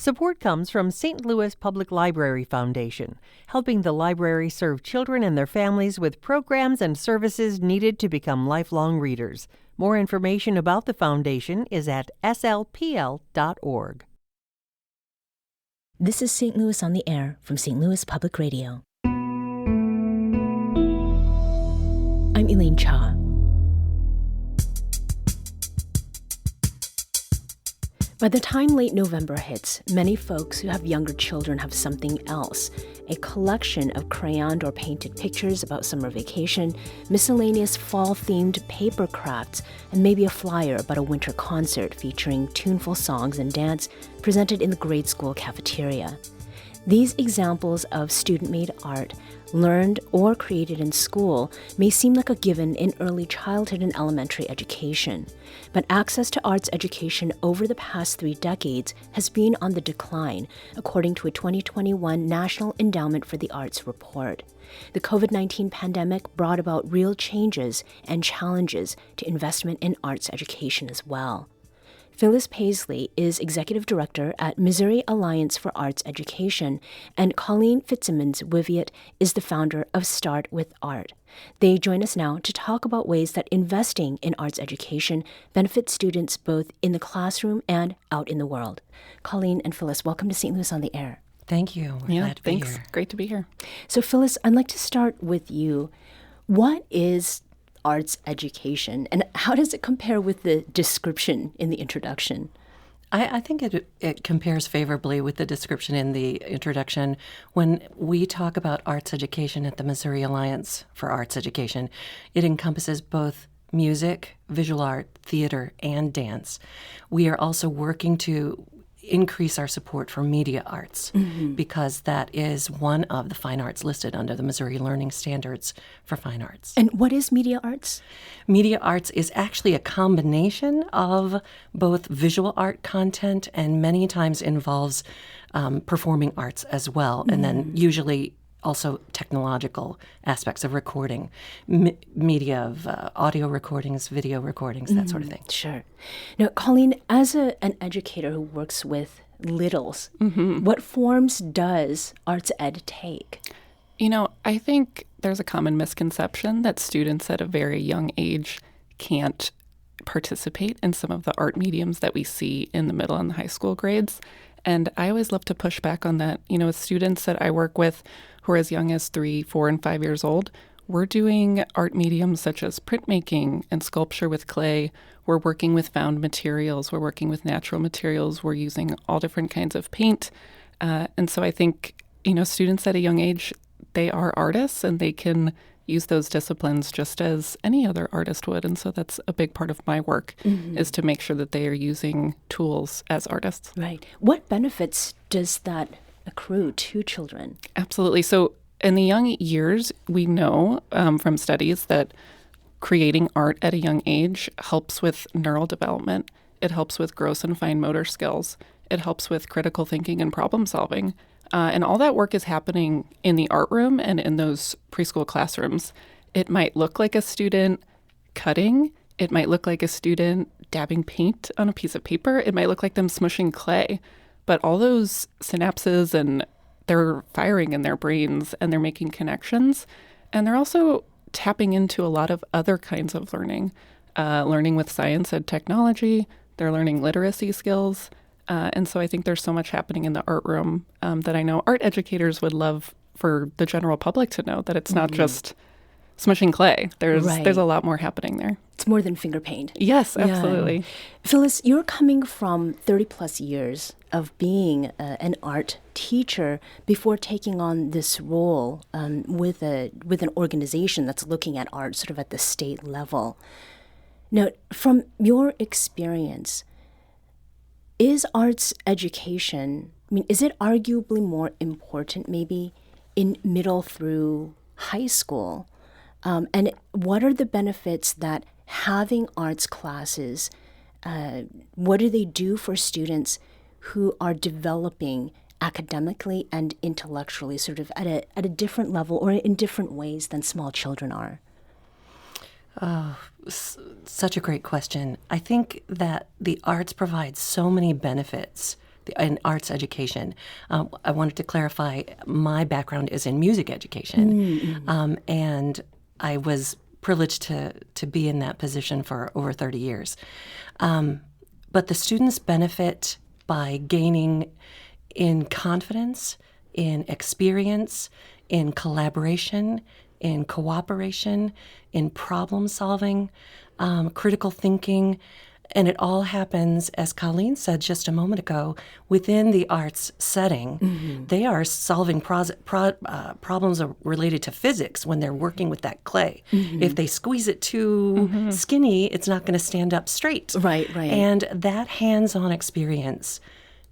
Support comes from St. Louis Public Library Foundation, helping the library serve children and their families with programs and services needed to become lifelong readers. More information about the foundation is at slpl.org. This is St. Louis on the Air from St. Louis Public Radio. I'm Elaine Cha. By the time late November hits, many folks who have younger children have something else. A collection of crayoned or painted pictures about summer vacation, miscellaneous fall-themed paper crafts, and maybe a flyer about a winter concert featuring tuneful songs and dance presented in the grade school cafeteria. These examples of student-made art, learned or created in school, may seem like a given in early childhood and elementary education. But access to arts education over the past 3 decades has been on the decline, according to a 2021 National Endowment for the Arts report. The COVID-19 pandemic brought about real changes and challenges to investment in arts education as well. Phyllis Pasley is Executive Director at Missouri Alliance for Arts Education, and Colleen Fitzsimmons-Wiviott is the founder of Start with Art. They join us now to talk about ways that investing in arts education benefits students both in the classroom and out in the world. Colleen and Phyllis, welcome to St. Louis on the Air. Thank you. We're glad to be thanks. here. Great to be here. So Phyllis, I'd like to start with you. What is arts education, and how does it compare with the description in the introduction? I think it compares favorably with the description in the introduction. When we talk about arts education at the Missouri Alliance for Arts Education, it encompasses both music, visual art, theater, and dance. We are also working to increase our support for media arts because that is one of the fine arts listed under the Missouri Learning Standards for Fine Arts. And what is media arts? Media arts is actually a combination of both visual art content and many times involves performing arts as well, and then usually also technological aspects of recording, media of audio recordings, video recordings, that sort of thing. Sure. Now, Colleen, as an educator who works with littles, what forms does arts ed take? You know, I think there's a common misconception that students at a very young age can't participate in some of the art mediums that we see in the middle and the high school grades. And I always love to push back on that. You know, with students that I work with who are as young as 3, 4, and 5 years old, we're doing art mediums such as printmaking and sculpture with clay. We're working with found materials. We're working with natural materials. We're using all different kinds of paint. And so I think, you know, students at a young age, they are artists and they can use those disciplines just as any other artist would. And so that's a big part of my work is to make sure that they are using tools as artists. Right. What benefits does that accrue to children? Absolutely. So in the young years, we know from studies that creating art at a young age helps with neural development. It helps with gross and fine motor skills. It helps with critical thinking and problem solving. And all that work is happening in the art room and in those preschool classrooms. It might look like a student cutting. It might look like a student dabbing paint on a piece of paper. It might look like them smushing clay. But all those synapses and they're firing in their brains and they're making connections. And they're also tapping into a lot of other kinds of learning, learning with science and technology. They're learning literacy skills. And so I think there's so much happening in the art room that I know art educators would love for the general public to know, that it's not just smushing clay. There's a lot more happening there. It's more than finger paint. Yes, absolutely. Yeah. Phyllis, you're coming from 30 plus years of being an art teacher before taking on this role with an organization that's looking at art sort of at the state level. Now, from your experience, is arts education, is it arguably more important maybe in middle through high school? And what are the benefits that having arts classes, what do they do for students who are developing academically and intellectually sort of at a different level or in different ways than small children are? Such a great question. I think that the arts provide so many benefits in arts education. I wanted to clarify, my background is in music education, and I was privileged to be in that position for over 30 years. But the students benefit by gaining in confidence, in experience, in collaboration, in cooperation, in problem solving, critical thinking. And it all happens, as Colleen said just a moment ago, within the arts setting. They are solving problems related to physics when they're working with that clay. If they squeeze it too skinny, it's not going to stand up straight. Right. And that hands-on experience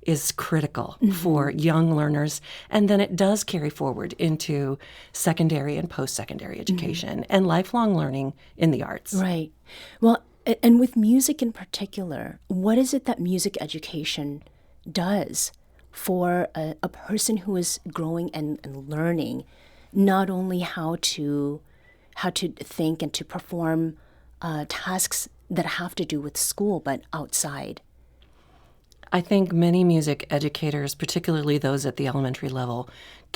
is critical for young learners. And then it does carry forward into secondary and post-secondary education and lifelong learning in the arts. Right. Well, and with music in particular, what is it that music education does for a person who is growing and learning not only how to think and to perform tasks that have to do with school, but outside? I think many music educators, particularly those at the elementary level,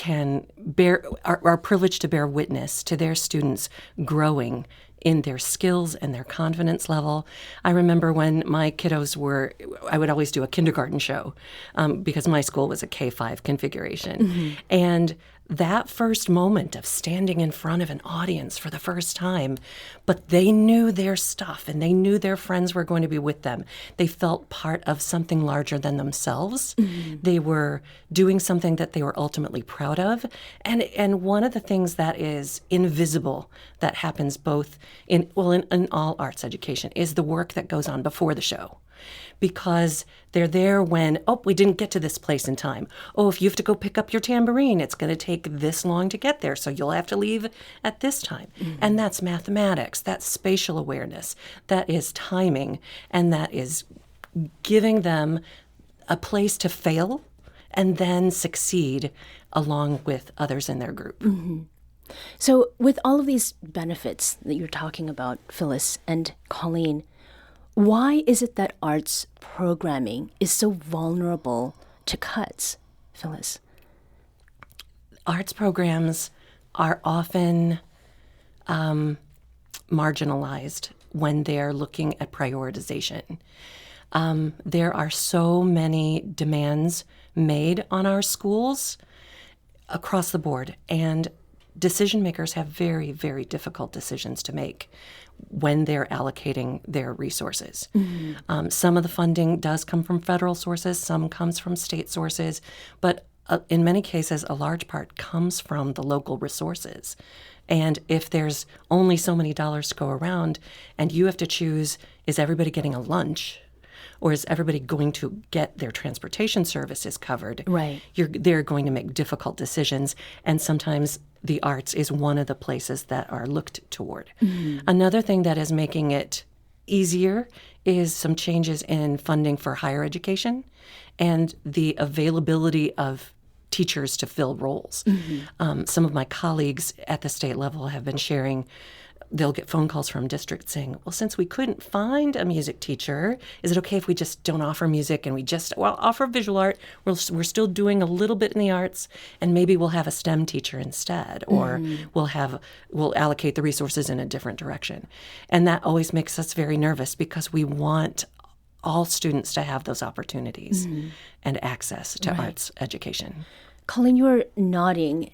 are privileged to bear witness to their students growing in their skills and their confidence level. I remember when my kiddos I would always do a kindergarten show because my school was a K-5 configuration. And that first moment of standing in front of an audience for the first time, but they knew their stuff and they knew their friends were going to be with them. They felt part of something larger than themselves. They were doing something that they were ultimately proud of. And one of the things that is invisible that happens both in all arts education is the work that goes on before the show. Because they're there when, we didn't get to this place in time. If you have to go pick up your tambourine, it's going to take this long to get there, so you'll have to leave at this time. And that's mathematics, that's spatial awareness, that is timing, and that is giving them a place to fail and then succeed along with others in their group. So with all of these benefits that you're talking about, Phyllis and Colleen, why is it that arts programming is so vulnerable to cuts, Phyllis? Arts programs are often marginalized when they're looking at prioritization. There are so many demands made on our schools across the board, and decision makers have very, very difficult decisions to make when they're allocating their resources. Some of the funding does come from federal sources, some comes from state sources, but in many cases, a large part comes from the local resources. And if there's only so many dollars to go around and you have to choose, is everybody getting a lunch? Or is everybody going to get their transportation services covered? Right. They're going to make difficult decisions, and sometimes the arts is one of the places that are looked toward. Another thing that is making it easier is some changes in funding for higher education and the availability of teachers to fill roles. Some of my colleagues at the state level have been sharing, they'll get phone calls from districts saying, well, since we couldn't find a music teacher, is it okay if we just don't offer music and we just, offer visual art? We're still doing a little bit in the arts, and maybe we'll have a STEM teacher instead, or we'll allocate the resources in a different direction. And that always makes us very nervous because we want all students to have those opportunities and access to arts education. Colleen, you are nodding.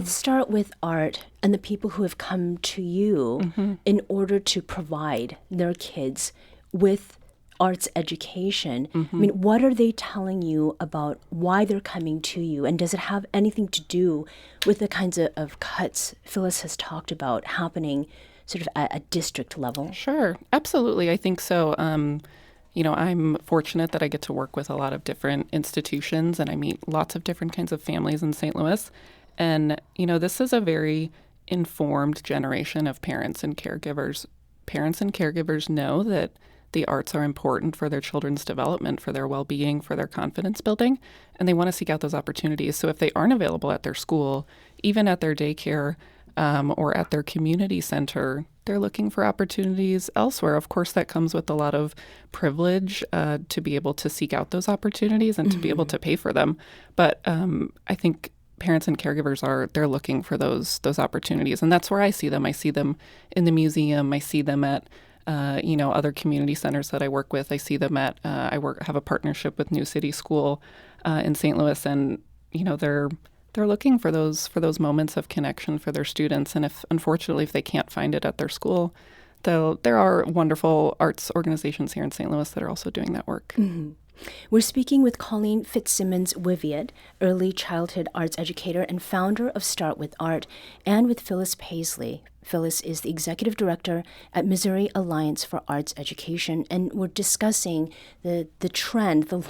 Start with art and the people who have come to you in order to provide their kids with arts education. I mean, what are they telling you about why they're coming to you? And does it have anything to do with the kinds of cuts Phyllis has talked about happening sort of at a district level? Sure, absolutely. I think so. I'm fortunate that I get to work with a lot of different institutions, and I meet lots of different kinds of families in St. Louis. And, this is a very informed generation of parents and caregivers. Parents and caregivers know that the arts are important for their children's development, for their well-being, for their confidence building, and they want to seek out those opportunities. So if they aren't available at their school, even at their daycare, or at their community center, they're looking for opportunities elsewhere. Of course, that comes with a lot of privilege to be able to seek out those opportunities and to be able to pay for them. But I think parents and caregivers they're looking for those opportunities, and that's where I see them. I see them in the museum. I see them at other community centers that I work with. I see them at have a partnership with New City School in St. Louis, and they're looking for those moments of connection for their students. And unfortunately if they can't find it at their school, there are wonderful arts organizations here in St. Louis that are also doing that work. Mm-hmm. We're speaking with Colleen Fitzsimmons-Wiviott, early childhood arts educator and founder of Start With Art, and with Phyllis Pasley. Phyllis is the executive director at Missouri Alliance for Arts Education, and we're discussing the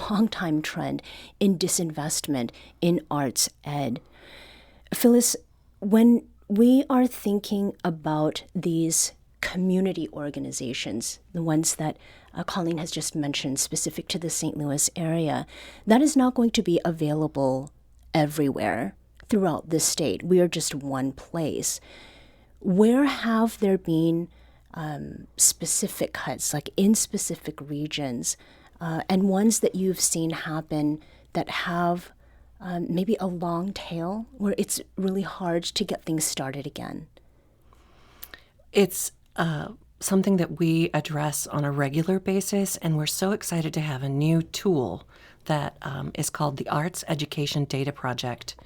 long-time trend in disinvestment in arts ed. Phyllis, when we are thinking about these community organizations, the ones that Colleen has just mentioned, specific to the St. Louis area, that is not going to be available everywhere throughout the state. We are just one place. Where have there been specific cuts, like in specific regions, and ones that you've seen happen that have maybe a long tail where it's really hard to get things started again? It's something that we address on a regular basis, and we're so excited to have a new tool that is called the Arts Education Data Project.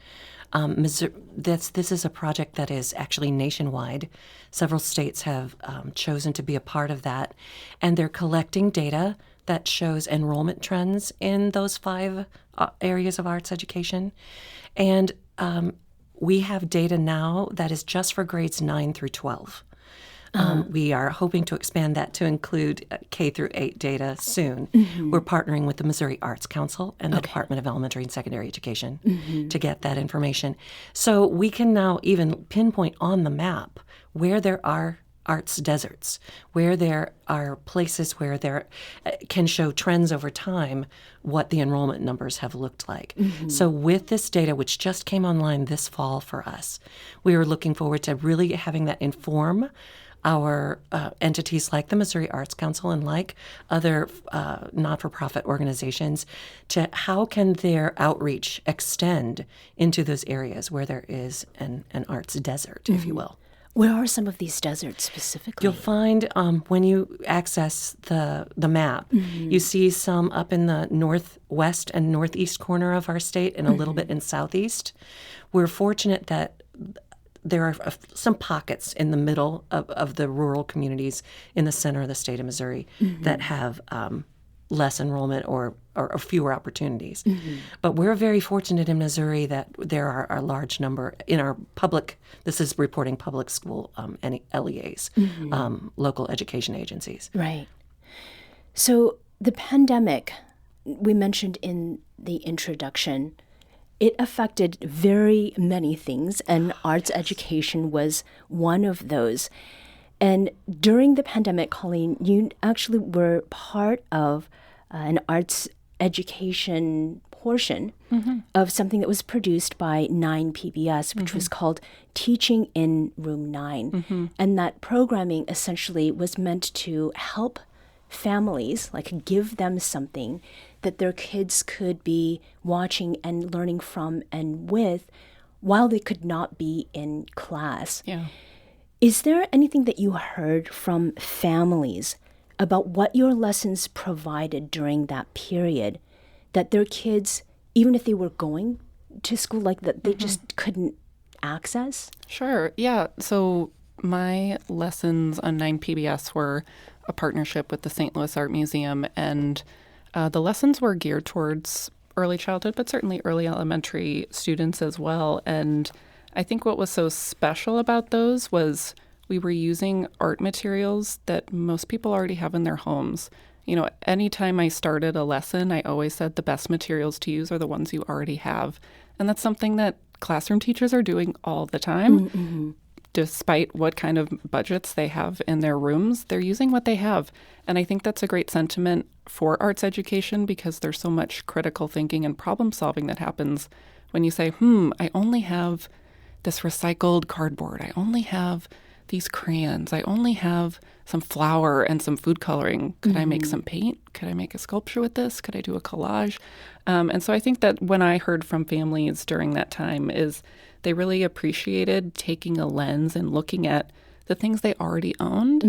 This is a project that is actually nationwide. Several states have chosen to be a part of that, and they're collecting data that shows enrollment trends in those 5 areas of arts education. And we have data now that is just for grades 9 through 12. We are hoping to expand that to include K through 8 data soon. Mm-hmm. We're partnering with the Missouri Arts Council and the Department of Elementary and Secondary Education to get that information. So we can now even pinpoint on the map where there are arts deserts, where there are places where there can show trends over time, what the enrollment numbers have looked like. Mm-hmm. So with this data, which just came online this fall for us, we are looking forward to really having that inform our entities like the Missouri Arts Council and like other not-for-profit organizations to how can their outreach extend into those areas where there is an arts desert, if you will. Where are some of these deserts specifically? You'll find when you access the map, you see some up in the northwest and northeast corner of our state and a little bit in southeast. We're fortunate that there are some pockets in the middle of the rural communities in the center of the state of Missouri that have less enrollment or fewer opportunities. But we're very fortunate in Missouri that there are a large number in our public, this is reporting public school LEAs, local education agencies. Right. So the pandemic, we mentioned in the introduction, it affected very many things, and arts education was one of those. And during the pandemic, Colleen, you actually were part of an arts education portion of something that was produced by 9 PBS, which was called Teaching in Room 9. And that programming essentially was meant to help families, like give them something that their kids could be watching and learning from and with while they could not be in class. Yeah. Is there anything that you heard from families about what your lessons provided during that period that their kids, even if they were going to school like that, they just couldn't access? Sure. Yeah. So my lessons on 9 PBS were a partnership with the St. Louis Art Museum, and the lessons were geared towards early childhood, but certainly early elementary students as well. And I think what was so special about those was we were using art materials that most people already have in their homes. You know, anytime I started a lesson, I always said the best materials to use are the ones you already have. And that's something that classroom teachers are doing all the time. Despite what kind of budgets they have in their rooms, they're using what they have. And I think that's a great sentiment for arts education because there's so much critical thinking and problem solving that happens when you say, I only have this recycled cardboard. I only have these crayons. I only have some flour and some food coloring. Could I make some paint? Could I make a sculpture with this? Could I do a collage? And so I think that when I heard from families during that time is they really appreciated taking a lens and looking at the things they already owned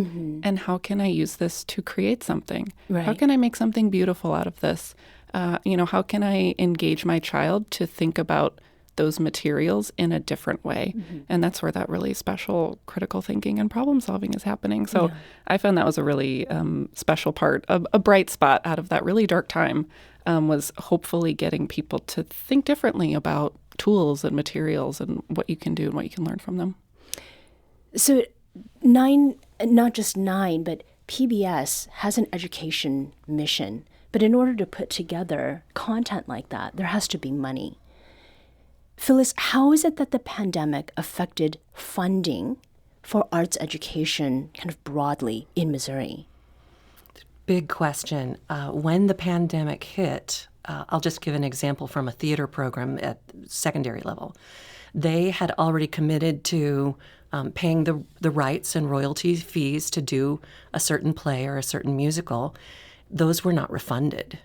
and how can I use this to create something? Right. How can I make something beautiful out of this? How can I engage my child to think about those materials in a different way? And that's where that really special critical thinking and problem solving is happening. So I found that was a really special part, a bright spot out of that really dark time was hopefully getting people to think differently about tools and materials and what you can do and what you can learn from them. So not just 9, but PBS has an education mission. But in order to put together content like that, there has to be money. Phyllis, how is it that the pandemic affected funding for arts education kind of broadly in Missouri? Big question. When the pandemic hit, I'll just give an example from a theater program at secondary level. They had already committed to paying the rights and royalty fees to do a certain play or a certain musical. Those were not refunded.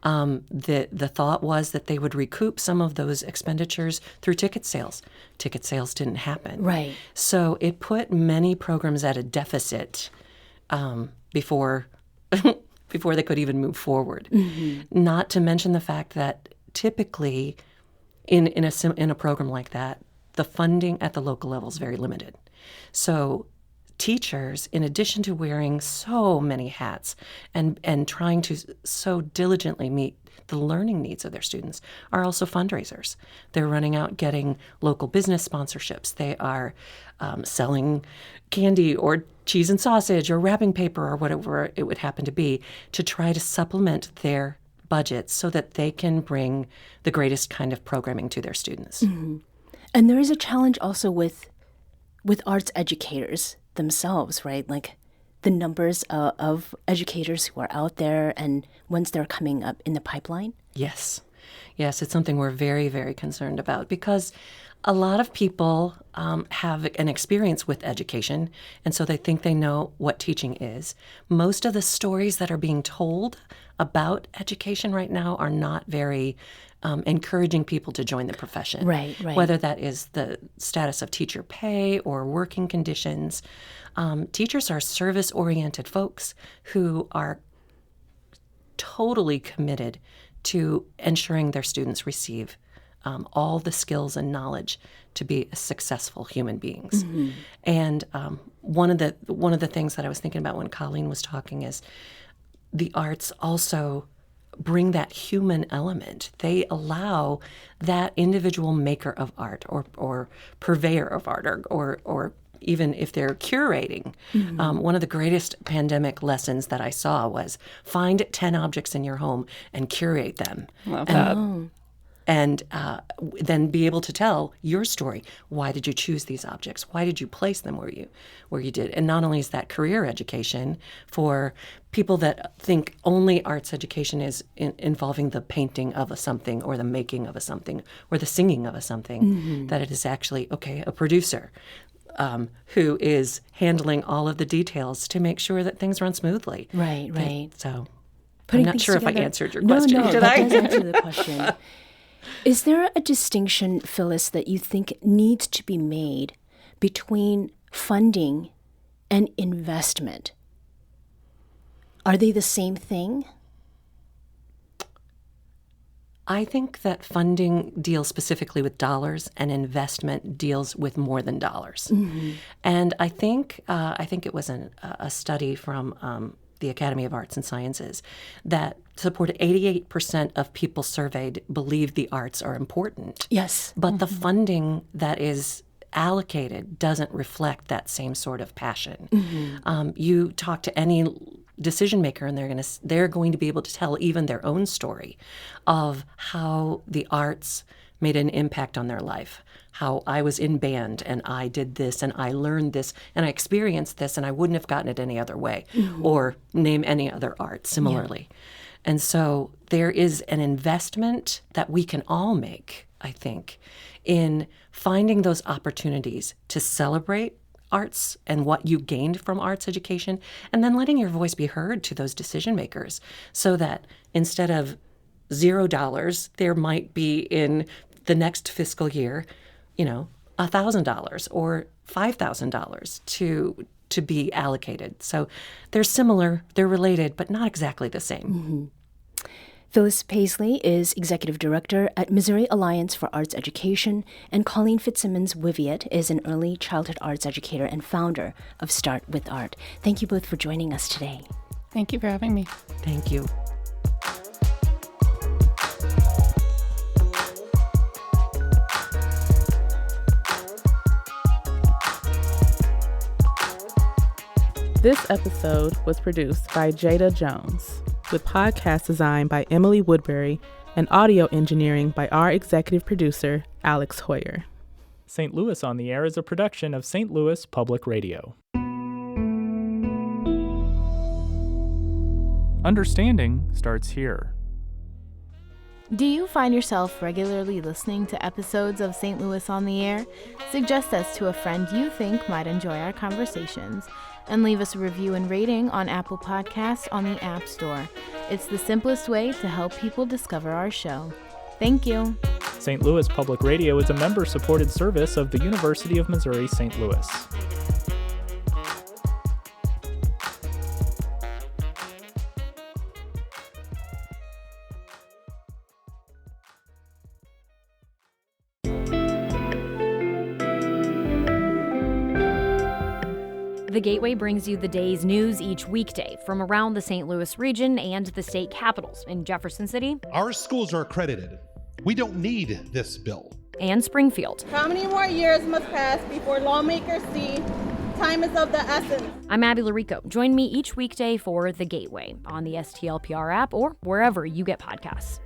The thought was that they would recoup some of those expenditures through ticket sales. Ticket sales didn't happen. Right. So it put many programs at a deficit before they could even move forward. Not to mention the fact that typically in a program like that, the funding at the local level is very limited. So teachers, in addition to wearing so many hats and trying to so diligently meet the learning needs of their students, are also fundraisers. They're running out getting local business sponsorships. They are selling candy or cheese and sausage or wrapping paper or whatever it would happen to be to try to supplement their budgets so that they can bring the greatest kind of programming to their students. And there is a challenge also with arts educators themselves, right? Like the numbers of educators who are out there and ones that are coming up in the pipeline? Yes, it's something we're very, very concerned about because a lot of people have an experience with education, and so they think they know what teaching is. Most of the stories that are being told about education right now are not very encouraging people to join the profession. Right. Whether that is the status of teacher pay or working conditions. Teachers are service-oriented folks who are totally committed to ensuring their students receive all the skills and knowledge to be successful human beings. And one of the things that I was thinking about when Colleen was talking is the arts also bring that human element. They allow that individual maker of art or purveyor of art or even if they're curating. One of the greatest pandemic lessons that I saw was find 10 objects in your home and curate them. Love that. And then be able to tell your story. Why did you choose these objects? Why did you place them where you did? And not only is that career education for people that think only arts education is involving the painting of something or the making of something or the singing of something, that it is actually, a producer who is handling all of the details to make sure that things run smoothly. Right. So Putting I'm not sure together. If I answered your question. No, Did that I? does answer the question. Is there a distinction, Phyllis, that you think needs to be made between funding and investment? Are they the same thing? I think that funding deals specifically with dollars and investment deals with more than dollars. And I think it was a study from the Academy of Arts and Sciences that supported 88% of people surveyed believe the arts are important. Yes. But the funding that is allocated doesn't reflect that same sort of passion. You talk to any decision maker and they're going to be able to tell even their own story of how the arts made an impact on their life. How I was in band and I did this and I learned this and I experienced this and I wouldn't have gotten it any other way, or name any other art similarly. And so there is an investment that we can all make I think, in finding those opportunities to celebrate arts and what you gained from arts education, and then letting your voice be heard to those decision makers so that instead of $0, there might be in the next fiscal year, $1,000 or $5,000 to be allocated. So they're similar, they're related, but not exactly the same. Mm-hmm. Phyllis Pasley is Executive Director at Missouri Alliance for Arts Education, and Colleen Fitzsimmons-Wiviott is an early childhood arts educator and founder of Start with Art. Thank you both for joining us today. Thank you for having me. Thank you. This episode was produced by Jada Jones, with podcast design by Emily Woodbury and audio engineering by our executive producer, Alex Hoyer. St. Louis on the Air is a production of St. Louis Public Radio. Understanding starts here. Do you find yourself regularly listening to episodes of St. Louis on the Air? Suggest us to a friend you think might enjoy our conversations, and leave us a review and rating on Apple Podcasts on the App Store. It's the simplest way to help people discover our show. Thank you. St. Louis Public Radio is a member-supported service of the University of Missouri St. Louis. The Gateway brings you the day's news each weekday from around the St. Louis region and the state capitals in Jefferson City. Our schools are accredited. We don't need this bill. And Springfield. How many more years must pass before lawmakers see time is of the essence? I'm Abby Larico. Join me each weekday for The Gateway on the STLPR app or wherever you get podcasts.